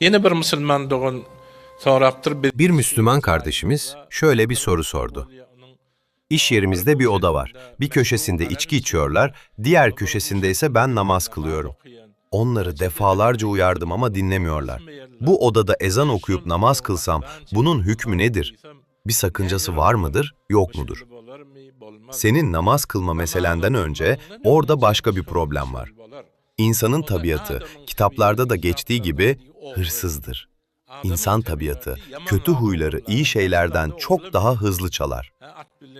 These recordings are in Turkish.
Yine bir Müslüman doğun soraptır. Bir Müslüman kardeşimiz şöyle bir soru sordu. İş yerimizde bir oda var. Bir köşesinde içki içiyorlar, diğer köşesinde ise ben namaz kılıyorum. Onları defalarca uyardım ama dinlemiyorlar. Bu odada ezan okuyup namaz kılsam bunun hükmü nedir? Bir sakıncası var mıdır, yok mudur? Senin namaz kılma meselenden önce orada başka bir problem var. İnsanın tabiatı, kitaplarda da geçtiği gibi hırsızdır. İnsan tabiatı, kötü huyları iyi şeylerden çok daha hızlı çalar.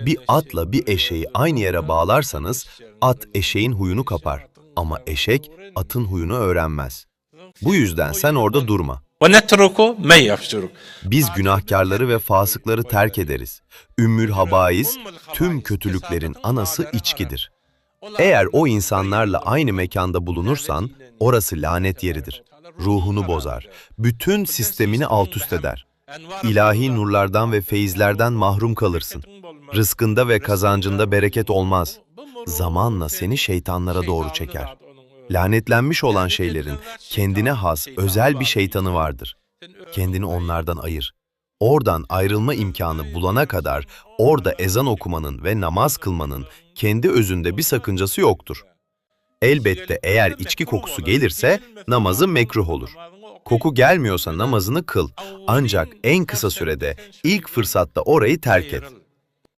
Bir atla bir eşeği aynı yere bağlarsanız, at eşeğin huyunu kapar. Ama eşek, atın huyunu öğrenmez. Bu yüzden sen orada durma. وَنَتْرُكُ مَنْ يَفْجُرُ. Biz günahkarları ve fasıkları terk ederiz. Ümmül habaiz, tüm kötülüklerin anası içkidir. Eğer o insanlarla aynı mekanda bulunursan, orası lanet yeridir. Ruhunu bozar, bütün sistemini alt-üst eder. İlahi nurlardan ve feyizlerden mahrum kalırsın. Rızkında ve kazancında bereket olmaz. Zamanla seni şeytanlara doğru çeker. Lanetlenmiş olan şeylerin kendine has özel bir şeytanı vardır. Kendini onlardan ayır. Oradan ayrılma imkanı bulana kadar orada ezan okumanın ve namaz kılmanın kendi özünde bir sakıncası yoktur. Elbette eğer içki kokusu gelirse namazı mekruh olur. Koku gelmiyorsa namazını kıl. Ancak en kısa sürede ilk fırsatta orayı terk et.